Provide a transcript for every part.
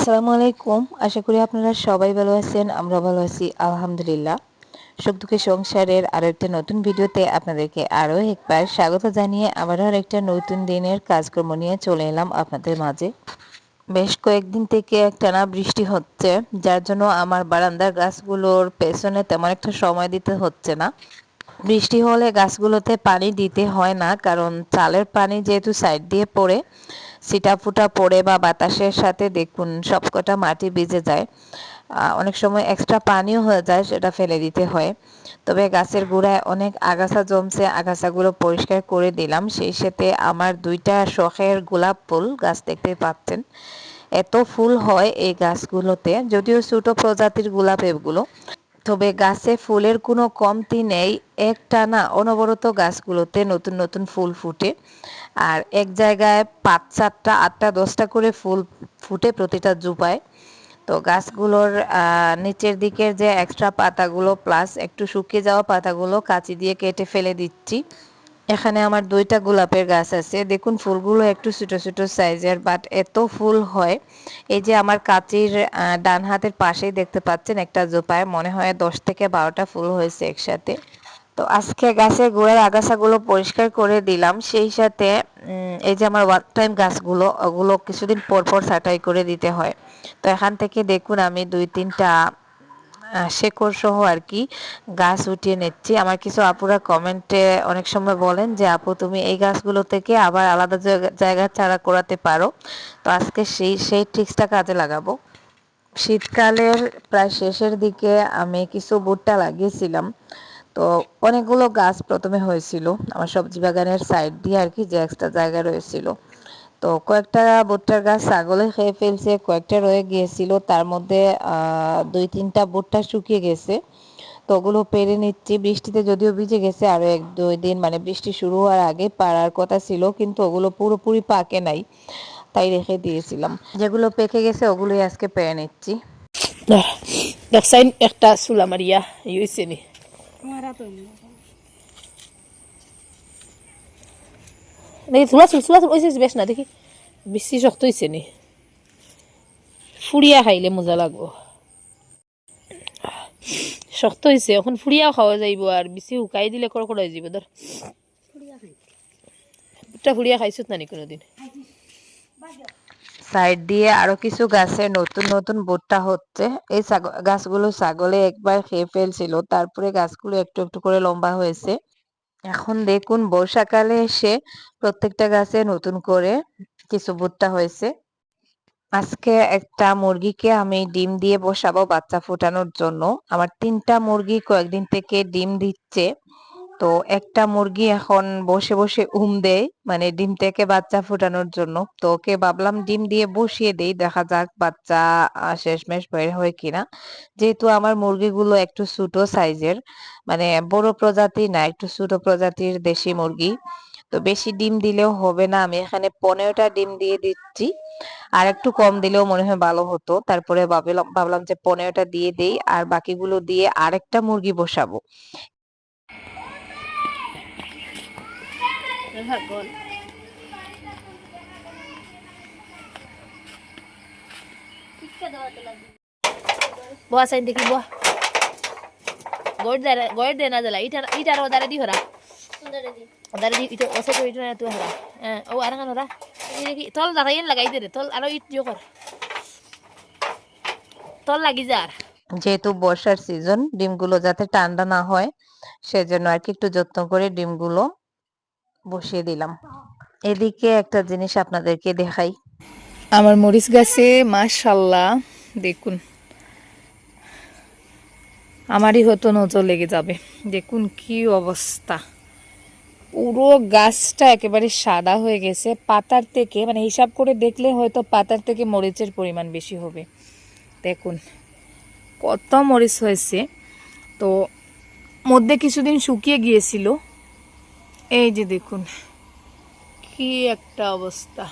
আসসালামু আলাইকুম। আশা করি আপনারা সবাই ভালো আছেন। আমরা ভালো আছি আলহামদুলিল্লাহ। সুখ দুঃখে সংসারের আরো একটা নতুন ভিডিওতে আপনাদেরকে আরো একবার স্বাগত জানিয়ে আবারও একটা নতুন দিনের কাজকর্ম নিয়ে চলে এলাম আপনাদের মাঝে। বেশ কয়েকদিন থেকে একটানা বৃষ্টি হচ্ছে, যার জন্য আমার বারান্দার গাছগুলোর পেছনে তেমন একটা সময় দিতে হচ্ছে না। বৃষ্টি হলে গাছগুলোতে পানি দিতে হয় না, কারণ চালের পানি যেহেতু সাইড দিয়ে পড়ে, ছিটাফোঁটা পড়ে বা বাতাসের সাথে দেখুন সবকটা মাটি ভিজে যায়। অনেক সময় এক্সট্রা পানিও হয়ে যায়, সেটা ফেলে দিতে হয়। তবে গাছের গোড়ায় অনেক আগাছা জমছে, আগাছাগুলো পরিষ্কার করে দিলাম। সেই সাথে আমার 2টা শখের গোলাপ ফুল গাছ দেখতে পাচ্ছেন। এত ফুল হয় এই গাছগুলোতে, যদিও ছোট প্রজাতির গোলাপ এগুলো, তবে গাছে ফুলের কোনো কমতি নেই। একটানা অনবরত গাছগুলোতে নতুন নতুন ফুল ফুটে, আর এক জায়গায় 5, 7টা, 8টা, 10টা করে ফুল ফুটে প্রতিটা জুপায়। তো গাছগুলোর নিচের দিকের যে এক্সট্রা পাতাগুলো প্লাস একটু শুকিয়ে যাওয়া পাতাগুলো কাঁচি দিয়ে কেটে ফেলে দিচ্ছি। এখানে আমার 2টা গোলাপের গাছ আছে, দেখুন ফুলগুলো একটু ছোট ছোট সাইজের, বাট এত ফুল হয়। এই যে আমার কাঁচির ডান হাতের পাশেই দেখতে পাচ্ছেন একটা জোপায় মনে হয় 10 থেকে 12টা ফুল হয়েছে একসাথে। তো আজকে গাছের গোড়ার আগাছাগুলো পরিষ্কার করে দিলাম। সেই সাথে এই যে আমার ওয়ান টাইম গাছগুলো, ওগুলো কিছুদিন পর পর ছাঁটাই করে দিতে হয়। তো এখান থেকে দেখুন আমি 2-3টা শেকড় সহ আর কি গাছ উঠিয়ে নিচ্ছি। আমার কিছু আপুরা কমেন্টে অনেক সময় বলেন যে আপু তুমি এই গাছগুলো থেকে আবার আলাদা জায়গা চারা করাতে পারো। তো আজকে সেই ট্রিক্সটা কাজে লাগাবো। শীতকালের প্রায় শেষের দিকে আমি কিছু ভুট্টা লাগিয়েছিলাম। তো অনেকগুলো গাছ প্রথমে হয়েছিল আমার সবজি বাগানের সাইড দিয়ে আর কি, যে এক্সট্রা জায়গা রয়েছিল। তো কয়েকটা ভুট্টার গাছ ছাগলে খেয়ে ফেলছে, কয়েকটা রয়ে গিয়েছিল, তার মধ্যে 2-3টা ভুট্টা শুকিয়ে গেছে। তো ওগুলো পেরে নিচ্ছি। বৃষ্টিতে যদিও ভিজে গেছে, আরো 1-2 দিন মানে বৃষ্টি শুরু হওয়ার আগে পাড়ার কথা ছিল, কিন্তু ওগুলো পুরোপুরি পাকে নাই, তাই রেখে দিয়েছিলাম। যেগুলো পেকে গেছে ওগুলোই আজকে পেরে নিচ্ছি। দেখছেন একটা চুলা মারিয়া হয়েছে নি দেখি চুলা চুলা হয়েছে বেশ না দেখি বেশি শক্ত হয়েছে নি, ফুড়িয়া খাইলে মজা লাগবো। শক্ত হয়েছে, এখন ফুড়িয়াও খাওয়া যাইব, আর বেশি শুকাই দিলে কড়কড় হয়ে যাব। ধর বুটটা ফুড়িয়া খাইছত না নি কোনোদিন? সাইড দিয়ে আরো কিছু গাছে নতুন নতুন ভুট্টা হচ্ছে। এই গাছগুলো ছাগলে একবার খেয়ে ফেলছিল, তারপরে গাছগুলো একটু একটু করে লম্বা হয়েছে। এখন দেখুন বর্ষাকালে এসে প্রত্যেকটা গাছে নতুন করে কিছু ভুট্টা হয়েছে। আজকে একটা মুরগিকে আমি ডিম দিয়ে বসাবো বাচ্চা ফোটানোর জন্য। আমার 3টা মুরগি কয়েকদিন থেকে ডিম দিচ্ছে। তো একটা মুরগি এখন বসে বসে দেয়, মানে ডিম থেকে বাচ্চা ফোটানোর জন্য। তো ওকে ভাবলাম ডিম দিয়ে বসিয়ে দেই, দেখা যাক বাচ্চা শেষমেশ বের হয় কিনা। যেহেতু আমার মুরগিগুলো একটু ছোট সাইজের, মানে বড় প্রজাতি না, একটু ছোট প্রজাতির দেশি মুরগি, তো বেশি ডিম দিলেও হবে না। আমি এখানে 15টা ডিম দিয়ে দিচ্ছি, আর একটু কম দিলেও মনে হয় ভালো হতো। তারপরে ভাবলাম যে 15টা দিয়ে দেই, আর বাকিগুলো দিয়ে আরেকটা মুরগি বসাবো। বয়া চাই দেখি বয়া গয়ের দে না জ্বালা ইটার ওদারে দি হরা ওদারে দি ইটো ওসে তো ইটো না তুই হরা ও আর গান হরা দেখি তল লাগাই লাগাই দে রে তল আরো ইট দিও কর তল লাগি যার। যেহেতু বর্ষার সিজন, ডিমগুলো যাতে ঠান্ডা না হয় সেজন্য আর কি একটু যত্ন করে ডিমগুলো বসিয়ে দিলাম। এদিকে একটা জিনিস আপনাদেরকে দেখাই। আমার মরিচ গাছে মাশাল্লাহ দেখুন, আমারই হতো নজর লেগে যাবে। দেখুন কি অবস্থা, পুরো গাছটা একেবারে সাদা হয়ে গেছে। পাতার থেকে মানে হিসাব করে দেখলে হয়তো পাতার থেকে মরিচের পরিমাণ বেশি হবে। দেখুন কত মরিচ হয়েছে। তো মধ্যে কিছুদিন শুকিয়ে গিয়েছিল, এই যে দেখুন কি একটা অবস্থা।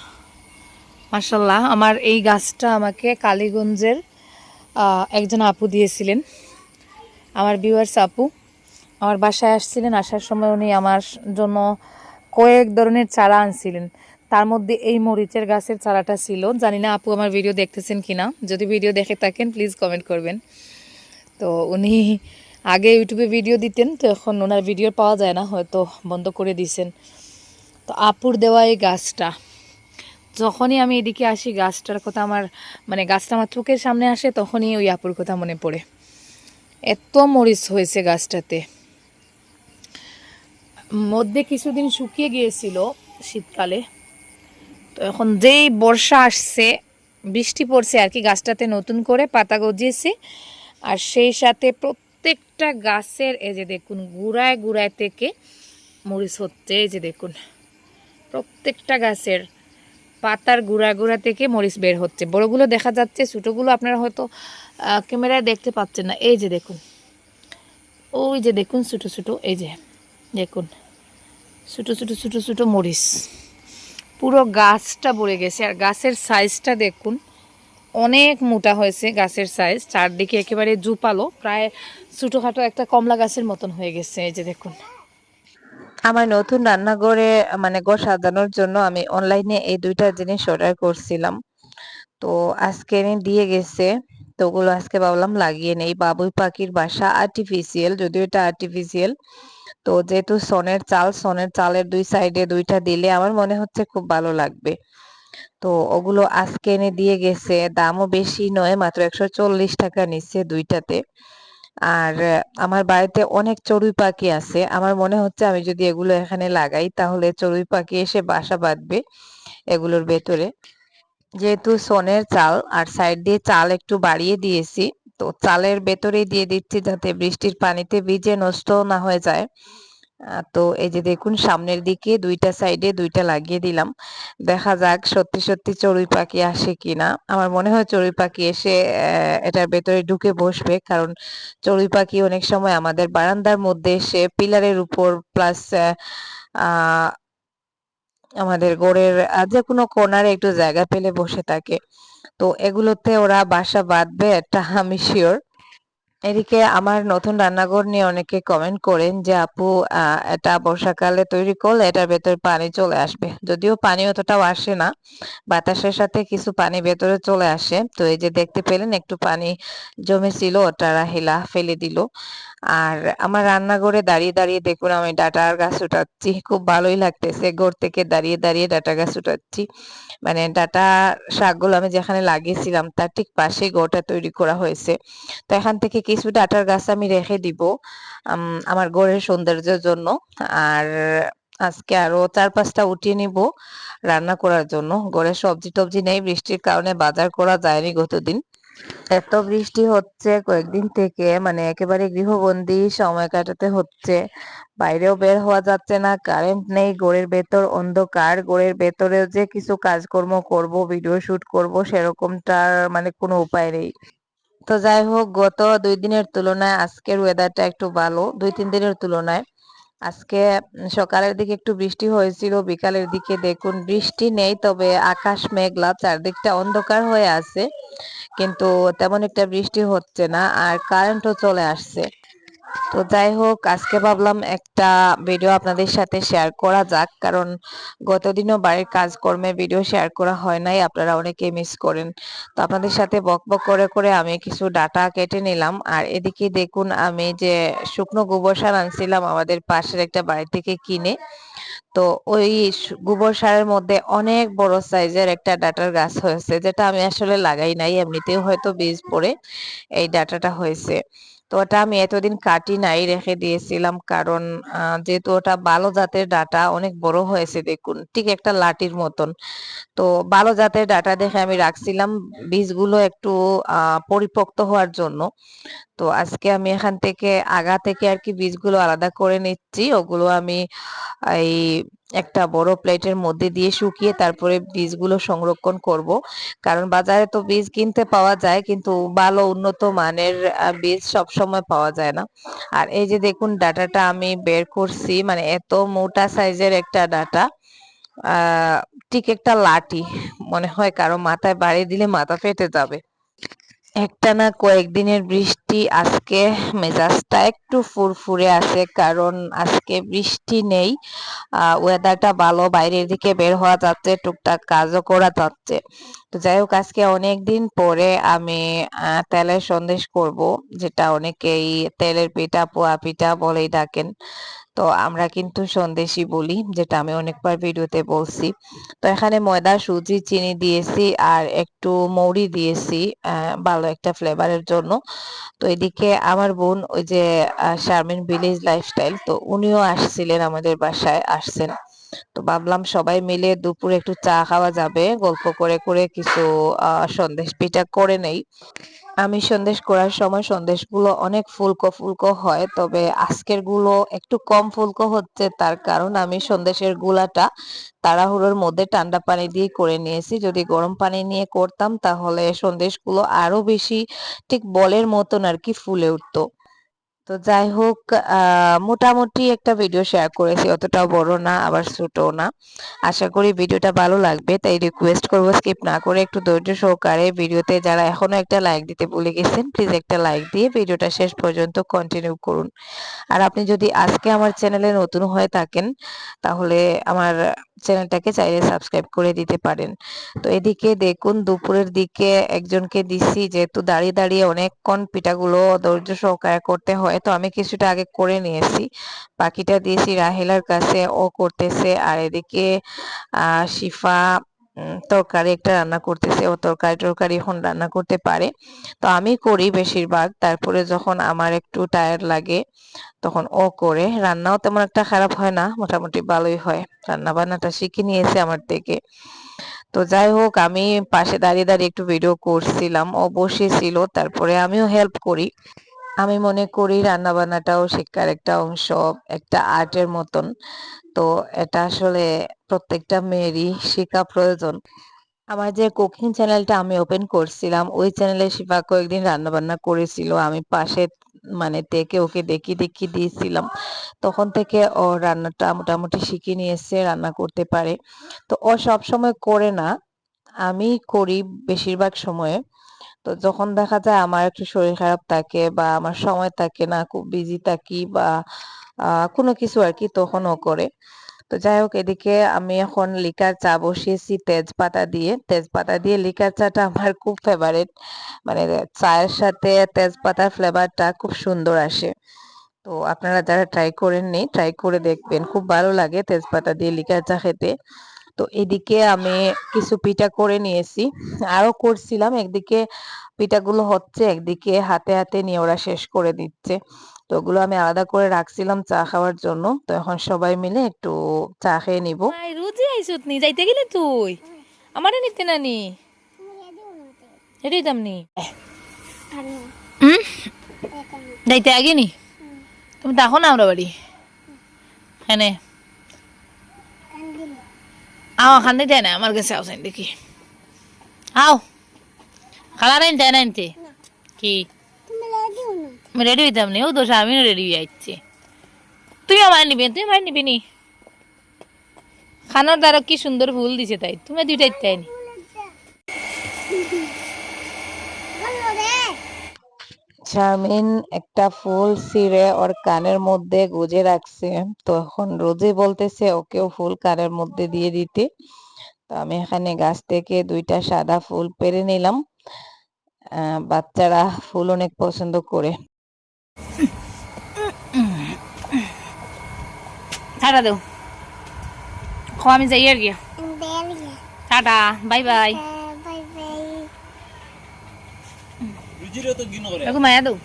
মাশাল্লাহ, আমার এই গাছটা আমাকে কালীগঞ্জের একজন আপু দিয়েছিলেন। আমার ভিউয়ার্স আপু আমার বাসায় আসছিলেন, আসার সময় উনি আমার জন্য কয়েক ধরনের চারা আনছিলেন। তার মধ্যে এই মরিচের গাছের চারাটা ছিল। জানি না আপু আমার ভিডিও দেখতেছেন কিনা, যদি ভিডিও দেখে থাকেন প্লিজ কমেন্ট করবেন। তো উনি আগে ইউটিউবে ভিডিও দিতেন, তো এখন ওনার ভিডিও পাওয়া যায় না, হয়তো বন্ধ করে দিয়েছেন। তো আপুর দেওয়া এই গাছটা, যখনই আমি এদিকে আসি গাছটার কথা আমার মানে গাছটা আমার চোখের সামনে আসে, তখনই ওই আপুর কথা মনে পড়ে। এত মরিচ হয়েছে গাছটাতে। মধ্যে কিছুদিন শুকিয়ে গিয়েছিল শীতকালে, তো এখন যেই বর্ষা আসছে, বৃষ্টি পড়ছে আর কি, গাছটাতে নতুন করে পাতা গজিয়েছে। আর সেই সাথে প্রত্যেকটা গাছের এই যে দেখুন গুড়ায় গুড়ায় থেকে মরিচ হচ্ছে। এই যে দেখুন প্রত্যেকটা গাছের পাতার গুঁড়া গুঁড়া থেকে মরিচ বের হচ্ছে। বড়গুলো দেখা যাচ্ছে, ছোটোগুলো আপনারা হয়তো ক্যামেরায় দেখতে পাচ্ছেন না। এই যে দেখুন, ওই যে দেখুন ছোটো ছোটো, এই যে দেখুন ছোটো ছোটো ছোটো ছোটো মরিচ, পুরো গাছটা ভরে গেছে। আর গাছের সাইজটা দেখুন, অনেক মোটা হয়েছে গাছের সাইজ, চারদিকে একেবারে জুপালো, প্রায় ছোটোখাটো একটা কমলা গাছের মতন হয়ে গেছে। এই যে দেখুন। আমার নতুন রান্নাঘরে মানে ঘর সাজানোর জন্য আমি অনলাইনে এই দুইটা জিনিস অর্ডার করছিলাম, তো আজকে এনে দিয়ে গেছে। তো ওগুলো আজকে ভাবলাম লাগিয়ে নেই। বাবুই পাখির বাসা আর্টিফিশিয়াল, যদিও এটা আর্টিফিশিয়াল, তো যেহেতু সনের চালের দুই সাইডে দুইটা দিলে আমার মনে হচ্ছে খুব ভালো লাগবে। তো ওগুলো আজকে এনে দিয়ে গেছে। দামও বেশি নয়, মাত্র 140 টাকা নিচ্ছে দুইটাতে। আর আমার বাড়িতে অনেক চড়ুই পাখি আছে, আমার মনে হচ্ছে আমি যদি এগুলো এখানে লাগাই তাহলে চড়ুই পাখি এসে বাসা বাঁধবে এগুলোর ভেতরে। যেহেতু সনের চাল আর সাইড দিয়ে চাল একটু বাড়িয়ে দিয়েছি, তো চালের ভেতরেই দিয়ে দিচ্ছি যাতে বৃষ্টির পানিতে ভিজে নষ্ট না হয়ে যায়। তো এই যে দেখুন সামনের দিকে দুইটা সাইডে দুইটা লাগিয়ে দিলাম। দেখা যাক সত্যি সত্যি চড়ুই পাখি আসে কিনা। আমার মনে হয় চড়ুই পাখি এসে এটার ভেতরে ঢুকে বসবে, কারণ চড়ুই পাখি অনেক সময় আমাদের বারান্দার মধ্যে এসে পিলারের উপর প্লাস আমাদের ঘরের যে কোনো কর্নারে একটু জায়গা পেলে বসে থাকে। তো এগুলোতে ওরা বাসা বাঁধবে এটা আমি শিওর। এদিকে আমার নতুন রান্নাঘর নিয়ে অনেকে কমেন্ট করেন যে আপু এটা বর্ষাকালে তৈরি করলে এটার ভেতরে পানি চলে আসবে, যদিও পানি অতটাও আসে না, বাতাসের সাথে কিছু পানি ভেতরে চলে আসে। তো এই যে দেখতে পেলেন একটু পানি জমেছিল, ওটা রাহিলা ফেলে দিল। আর আমার রান্নাঘরে দাঁড়িয়ে দাঁড়িয়ে দেখুন আমি ডাঁটার গাছ উঠাচ্ছি, খুব ভালোই লাগতেছে ঘর থেকে দাঁড়িয়ে দাঁড়িয়ে ডাঁটা গাছ উঠাচ্ছি। মানে ডাঁটা শাকগুলো আমি যেখানে লাগিয়েছিলাম তার ঠিক পাশেই ঘরটা তৈরি করা হয়েছে। তো এখান থেকে কিছু ডাঁটার গাছ আমি রেখে দিব আমার ঘরের সৌন্দর্যের জন্য। আর আজকে আরো 4-5টা উঠিয়ে নিব রান্না করার জন্য। ঘরে সবজি টবজি নেই, বৃষ্টির কারণে বাজার করা যায়নি গতদিন। এত বৃষ্টি হচ্ছে কয়েকদিন থেকে, মানে একেবারে গৃহবন্দী সময় কাটাতে হচ্ছে। বাইরেও বের হওয়া যাচ্ছে না, কারেন্ট নেই, ঘরের ভেতর অন্ধকার। ঘরের ভেতরেও যে কিছু কাজকর্ম করব, ভিডিও শুট করব, সেরকমটার মানে কোনো উপায় নেই। তো যাই হোক, গত 2 দিনের তুলনায় আজকের ওয়েদারটা একটু ভালো, 2-3 দিনের তুলনায়। আজকে সকালের দিকে একটু বৃষ্টি হয়েছিল, বিকালের দিকে দেখুন বৃষ্টি নেই, তবে আকাশ মেঘলা, চারদিকটা অন্ধকার হয়ে আছে, কিন্তু তেমন একটা বৃষ্টি হচ্ছে না, আর কারেন্টও চলে আসছে। তো যাই হোক, আজকে ভাবলাম একটা ভিডিও আপনাদের সাথে শেয়ার করা যাক, কারণ গতদিনও বাড়ির কাজকর্মে ভিডিও শেয়ার করা হয় নাই, আপনারা অনেকেই মিস করেন। তো আপনাদের সাথে বকবক করে করে আমি কিছু ডাটা কেটে নিলাম। আর এদিকে দেখুন আমি যে শুকনো গোবর সার আনছিলাম আমাদের পাশের একটা বাড়ি থেকে কিনে, তো ওই গোবর সারের মধ্যে অনেক বড় সাইজের একটা ডাটার গাছ হয়েছে, যেটা আমি আসলে লাগাই নাই, এমনিতেও হয়তো বীজ পড়ে এই ডাটাটা হয়েছে। তো ওটা আমি এতদিন কাটি নাই, রেখে দিয়েছিলাম, কারণ যেহেতু ওটা ভালো জাতের ডাটা, অনেক বড় হয়েছে দেখুন, ঠিক একটা লাঠির মতন। তো ভালো জাতের ডাটা দেখে আমি রাখছিলাম বীজগুলো একটু পরিপক্ত হওয়ার জন্য। তো আজকে আমি এখান থেকে আগা থেকে আর কি বীজগুলো আলাদা করে নিচ্ছি, ওগুলো আমি এই একটা বড় প্লেটের মধ্যে দিয়ে শুকিয়ে তারপরে বীজগুলো সংরক্ষণ করব। কারণ বাজারে তো বীজ কিনতে পাওয়া যায়, কিন্তু ভালো উন্নত মানের বীজ সব সময় পাওয়া যায় না। আর এই যে দেখুন ডাটাটা আমি বের করছি, মানে এত মোটা সাইজের একটা ডাটা, আহ ঠিক একটা লাঠি, মনে হয় কারো মাথায় বাড়ি দিলে মাথা ফেটে যাবে। একটানা কয়েকদিনের বৃষ্টি, আজকে মেজাজটা একটু ফুরফুরে আছে কারণ আজকে বৃষ্টি নেই। ওয়েদারটা ভালো, বাইরের দিকে বের হওয়া যাচ্ছে, টুকটাক কাজও করা যাচ্ছে। তো যাই হোক, আজকে অনেক দিন পরে আমি তেলের সন্দেশ করব, যেটা অনেকেই তেলের পিঠা, পোয়া পিঠা বলেই ডাকেন। তো আমরা কিন্তু সন্দেশই বলি, যেটা আমি অনেকবার ভিডিওতে বলছি। তো এখানে ময়দা, সুজি, চিনি দিয়েছি আর একটু মৌরি দিয়েছি ভালো একটা ফ্লেভারের জন্য। তো এদিকে আমার বোন, ওই যে শারমিন ভিলেজ লাইফস্টাইল, তো উনিও আসছিলেন, আমাদের বাসায় আসছেন। তো ভাবলাম সবাই মিলে দুপুরে একটু চা খাওয়া যাবে, গল্প করে করে কিছু সন্দেশ পিঠা করে নেই। আমি সন্দেশ করার সময় সন্দেশগুলো অনেক ফুলকো ফুলকো হয়, তবে আজকের গুলো একটু কম ফুলকো হচ্ছে। তার কারণ আমি সন্দেশের গুলাটা তাড়াহুড়োর মধ্যে ঠান্ডা পানি দিয়ে করে নিয়েছি। যদি গরম পানি নিয়ে করতাম তাহলে সন্দেশগুলো আরো বেশি ঠিক বলের মতন আর কি ফুলে উঠতো। তো যাই হোক, মোটামুটি একটা ভিডিও শেয়ার করেছি, অতটাও বড় না আবার ছোটও না। আশা করি ভিডিওটা ভালো লাগবে, তাই রিকোয়েস্ট করব স্কিপ না করে একটু ধৈর্য সহকারে ভিডিওতে, যারা এখনো একটা লাইক দিতে ভুলে গেছেন প্লিজ একটা লাইক দিয়ে ভিডিওটা শেষ পর্যন্ত কন্টিনিউ করুন। আর আপনি যদি আজকে আমার চ্যানেলে নতুন হয়ে থাকেন তাহলে আমার চ্যানেলটাকে চাইলে সাবস্ক্রাইব করে দিতে পারেন। তো এদিকে দেখুন, দুপুরের দিকে একজনকে দিছি, যেহেতু দাঁড়িয়ে দাঁড়িয়ে অনেকক্ষণ পিঠাগুলো ধৈর্য সহকারে করতে হয়, তো আমি কিছুটা আগে করে নিয়েছি, বাকিটা দিয়েছি রাহেলার কাছে, ও করতেছে। আর এদিকে শিফা তরকারি একটা রান্না করতেছে, ও তরকারি টরকারি এখন রান্না করতে পারে। তো আমি করি বেশিরভাগ, তারপরে যখন আমার একটু টায়ার্ড লাগে তখন ও করে। রান্নাও তেমন একটা খারাপ হয় না, মোটামুটি ভালোই হয়, রান্না বান্নাটা শিখে নিয়েছে আমার থেকে। তো যাই হোক, আমি পাশে দাঁড়িয়ে দাঁড়িয়ে একটু ভিডিও করছিলাম, ও বসেছিল, তারপরে আমিও হেল্প করি। আমি মনে করি রান্না বান্নাটাও শিক্ষার একটা অংশ, একটা আর্টের মতন। তো এটা আসলে প্রত্যেকটা মেয়েরই শেখা প্রয়োজন। আমার যে কুকিং চ্যানেলটা আমি ওপেন করছিলাম, ওই চ্যানেলে শিফা কয়েকদিন রান্না বান্না করেছিল, আমি পাশে মানে থেকে ওকে দেখিয়ে দেখিয়ে দিয়েছিলাম। তখন থেকে ও রান্নাটা মোটামুটি শিখে নিয়েছে, রান্না করতে পারে। তো ও সব সময় করে না, আমি করি বেশিরভাগ সময়ে। তো যখন দেখা যায় আমার একটু শরীর খারাপ থাকে বা আমার সময় থাকে না, খুব বিজি থাকি বা কোনো কিছু আর কি, তখন ও করে। তো যাই হোক, এদিকে আমি এখন লিকার চা বসিয়েছি তেজপাতা দিয়ে লিকার চাটা আমার খুব ফেভারিট। মানে চায়ের সাথে তেজপাতার ফ্লেভারটা খুব সুন্দর আসে। তো আপনারা যারা ট্রাই করেননি ট্রাই করে দেখবেন, খুব ভালো লাগে তেজপাতা দিয়ে লিকার চা খেতে। তো এদিকে আমি কিছু পিঠা করে নিয়েছি, আরো করছিলাম, একদিকে পিঠাগুলো হচ্ছে, একদিকে হাতে হাতে নিয়ে ওরা শেষ করে দিচ্ছে। তো ওগুলো আমি আলাদা করে রাখছিলাম চা খাওয়ার জন্য। তো এখন সবাই মিলে একটু চা খেয়ে নিব। মাই রোজই আইসুত নি যাইতে গেলে তুই আমারে নিতে নানি এটাই দাম নি হুম যাইতে আগে নি তুমি দেখো না আমরা বাড়ি হ্যাঁ আও খান্দি দেয় না আমার কাছে আওসাইন দেখি আও খালা নাই দেয় না নিতে কি আমি রেডি হইতাম নি ও দোষ আমিও রেডি হয়ে যাচ্ছি তুই আমার নিবি তুই আমার নিবি নি খানার দ্বারা কি সুন্দর ফুল দিছে তাই তুমি দুইটাই তাই নি শারমিন একটা ফুল ছিঁড়ে ওর কানের মধ্যে গুজে রাখছে, তো এখন রোজে বলতেছে ওকেও ফুল কানের মধ্যে দিয়ে দিতে। তো আমি এখানে গাছ থেকে দুইটা সাদা ফুল পেড়ে নিলাম। বাচ্চারা ফুল অনেক পছন্দ করে। টাটা দেও খো আমি যাই আর গিয়া টাটা বাই বাই এরকম মায়া দেও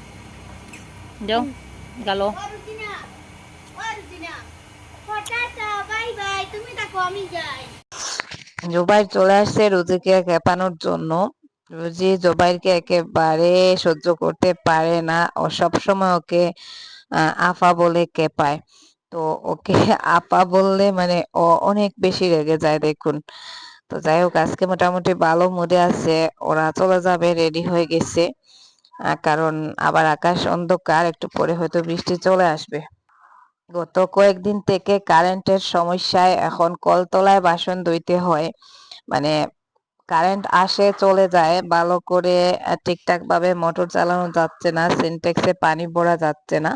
যাও গেল জুবাইর চলে আসছে রোজিকে খেপানোর জন্য। রোজি জুবাইরকে একেবারে সহ্য করতে পারে না, ও সবসময় ওকে আফা বলে খেপায়। তো ওকে আপা বললে মানে ও অনেক বেশি রেগে যায় দেখুন। তো যাই হোক, আজকে মোটামুটি ভালো মুডে আছে, ওরা চলে যাবে, রেডি হয়ে গেছে। কারণ আবার আকাশ অন্ধকার, একটু পরে হয়তো বৃষ্টি চলে আসবে। গত কয়েকদিন থেকে কারেন্টের সমস্যায় এখন কলতলায় বাসন ধুইতে হয়, মানে কারেন্ট আসে চলে যায়, ভালো করে ঠিকঠাক ভাবে মোটর চালানো যাচ্ছে না, সিনটেক্সে পানি ভরা যাচ্ছে না।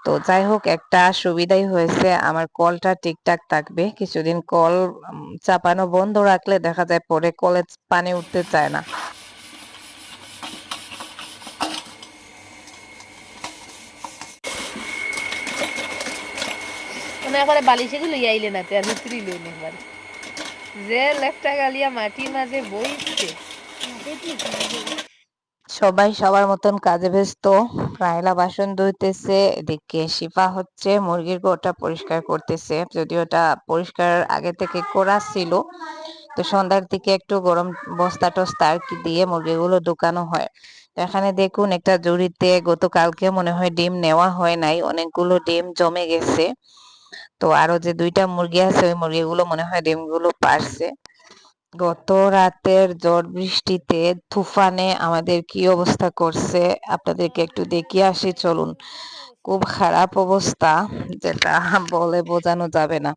তো যাই হোক, একটা সুবিধাই হয়েছে, আমার কলটা ঠিকঠাক থাকবে কিছুদিন। কল চাপানো বন্ধ রাখলে দেখা যায় পরে কলে পানি উঠতে চায় না। মানে একবারে বালিশেগুলো আইলে না আর উতরিল একবার যে লেপটা গালিয়া মাটির মাঝে বইছে। সবাই সবার মতন কাজে ব্যস্ত। রাহেলা বাসন ধুইতেছে, এদিকে শিফা হচ্ছে মুরগির গোটা পরিষ্কার করতেছে। যদিও এটা পরিষ্কার আগে থেকে করা ছিল, তো সন্ধ্যার দিকে একটু গরম বস্তা টস্তা আর কি দিয়ে মুরগিগুলো ঢুকানো হয়। তো এখানে দেখুন, একটা ঝুড়িতে গতকালকে মনে হয় ডিম নেওয়া হয় নাই, অনেকগুলো ডিম জমে গেছে। তো আরো যে 2টা মুরগি আছে ওই মুরগিগুলো মনে হয় ডিমগুলো পারছে। গত রাতের ঝড় বৃষ্টিতে তুফানে আমাদের কি অবস্থা করছে আপনাদেরকে একটু দেখিয়ে আসি চলুন। খুব খারাপ অবস্থা, যেটা বলে বোঝানো যাবে না।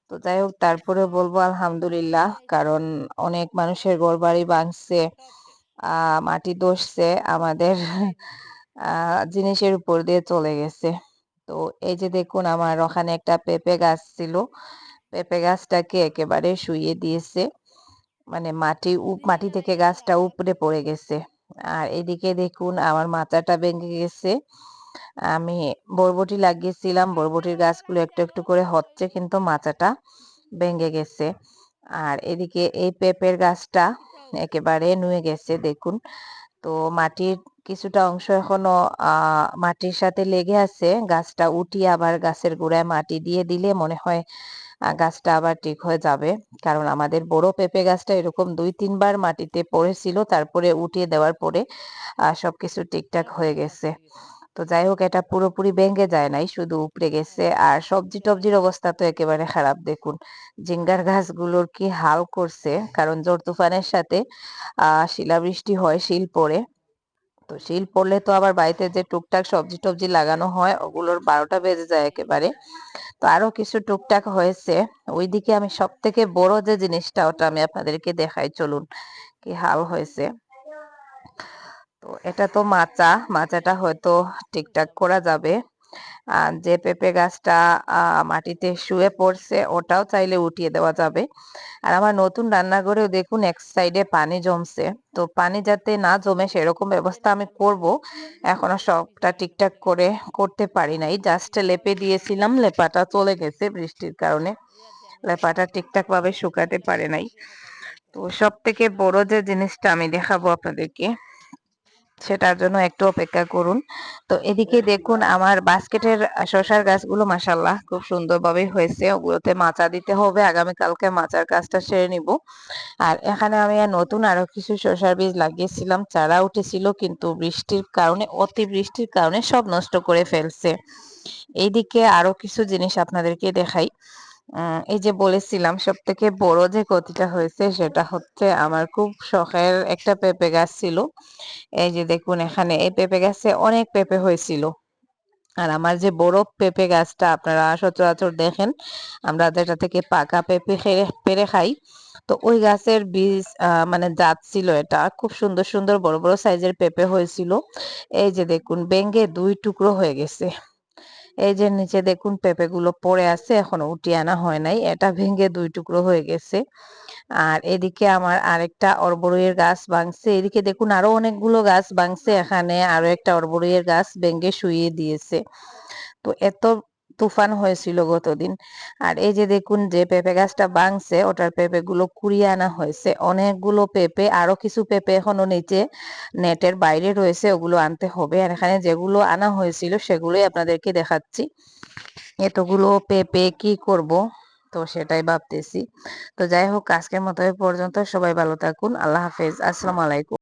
তো যাই হোক, তারপরে বলবো আলহামদুলিল্লাহ, কারণ অনেক মানুষের ঘরবাড়ি ভাঙছে, মাটি ধসছে, আমাদের জিনিসের উপর দিয়ে চলে গেছে। তো এই যে দেখুন, আমার ওখানে একটা পেঁপে গাছ ছিল, পেঁপে গাছটাকে একেবারে শুইয়ে দিয়েছে, মানে মাটি থেকে গাছটা উপরে পড়ে গেছে। আর এদিকে দেখুন, আমার মাচাটা ভেঙে গেছে। আমি বরবটি লাগিয়েছিলাম, বরবটির গাছগুলো একটু একটু করে হচ্ছে, কিন্তু মাচাটা ভেঙে গেছে। আর এদিকে এই পেঁপের গাছটা একেবারে নুয়ে গেছে দেখুন। তো মাটির কিছুটা অংশ এখনো মাটির সাথে লেগে আছে, গাছটা উঠিয়ে আবার গাছের গোড়ায় মাটি দিয়ে দিলে মনে হয় গাছটা আবার ঠিক হয়ে যাবে। কারণ আমাদের বড় পেঁপে গাছটা এরকম 2-3 বার মাটিতে পড়েছিল, তারপরে উঠিয়ে দেওয়ার পরে সবকিছু ঠিকঠাক হয়ে গেছে। তো যাই হোক, এটা পুরোপুরি ভেঙে যায় নাই, শুধু উপড়ে গেছে। আর সবজি টবজির অবস্থা তো একেবারে খারাপ দেখুন, জিঙ্গার গাছগুলোর কি হাল করছে, কারণ ঝড় তুফানের সাথে শিলাবৃষ্টি হয়, শিল পড়ে। তো শিল পড়লে তো আবার বাড়িতে যে টুকটাক সবজি টবজি লাগানো হয় ওগুলোর 12টা বেজে যায় একেবারে। তো আরো কিছু টুকটাক হয়েছে। ওইদিকে আমি সব থেকে বড় যে জিনিসটা, ওটা আমি আপনাদেরকে দেখাই চলুন, কি হাল হয়েছে। তো এটা তো মাচাটা হয়তো ঠিকঠাক করা যাবে। যে পেঁপে গাছটা মাটিতে শুয়ে পড়ছে ওটাও চাইলে উঠিয়ে দেওয়া যাবে। আর আমার নতুন রান্নাঘরেও দেখুন এক সাইডে পানি জমছে, তো পানি যাতে না জমে সেরকম ব্যবস্থা আমি করব। এখনো সবটা ঠিকঠাক করে করতে পারি নাই, জাস্ট লেপে দিয়েছিলাম, লেপাটা চলে গেছে বৃষ্টির কারণে, লেপাটা ঠিকঠাক ভাবে শুকাতে পারে নাই। তো সব থেকে বড় যে জিনিসটা আমি দেখাবো আপনাদেরকে, সেটার জন্য একটু অপেক্ষা করুন। তো এদিকে দেখুন, আমার বাস্কেটের শসার গাছগুলো মাশাআল্লাহ খুব সুন্দরভাবে হয়েছে, ওগুলোতে মাচা দিতে হবে, আগামীকালকে মাচার কাজটা সেরে নিব। আর এখানে আমি আর নতুন আরো কিছু শসার বীজ লাগিয়েছিলাম, চারা উঠেছিল, কিন্তু বৃষ্টির কারণে, অতি বৃষ্টির কারণে সব নষ্ট করে ফেলছে। এইদিকে আরো কিছু জিনিস আপনাদেরকে দেখাই। এই যে বলেছিলাম সব থেকে বড় যে ক্ষতিটা হয়েছে সেটা হচ্ছে, আমার খুব শখের একটা পেঁপে গাছ ছিল। এই যে দেখুন, এখানে এই পেঁপে গাছে অনেক পেঁপে হয়েছিল। আর আমার যে বড় পেঁপে গাছটা আপনারা সচরাচর দেখেন, আমরা যেটা থেকে পাকা পেঁপে পেরে খাই, তো ওই গাছের বীজ মানে জাত ছিল এটা, খুব সুন্দর সুন্দর বড় বড় সাইজের পেঁপে হয়েছিল। এই যে দেখুন, ভেঙে 2 টুকরো হয়ে গেছে। এই যে নিচে দেখুন পেঁপে গুলো পড়ে আছে, এখনো উঠিয়ে আনা হয় নাই, এটা ভেঙে 2 টুকরো হয়ে গেছে। আর এদিকে আমার আরেকটা অরবড়ইয়ের গাছ ভাঙছে, এদিকে দেখুন আরো অনেকগুলো গাছ ভাঙছে, এখানে আরো একটা অরবড়ইয়ের গাছ ভেঙে শুইয়ে দিয়েছে। তো এত তুফান হয়েছিল গতদিন। আর এই যে দেখুন, যে পেঁপে গাছটা ভাঙছে ওটার পেঁপে গুলো কুড়িয়ে আনা হয়েছে, অনেকগুলো পেঁপে, আরো কিছু পেঁপে এখনো নিচে নেটের বাইরে রয়েছে, ওগুলো আনতে হবে। আর এখানে যেগুলো আনা হয়েছিল সেগুলোই আপনাদেরকে দেখাচ্ছি। এতগুলো পেঁপে কি করব, তো সেটাই ভাবতেছি। তো যাই হোক, আজকের মতো এই পর্যন্ত, সবাই ভালো থাকুন, আল্লাহ হাফেজ, আসসালামু আলাইকুম।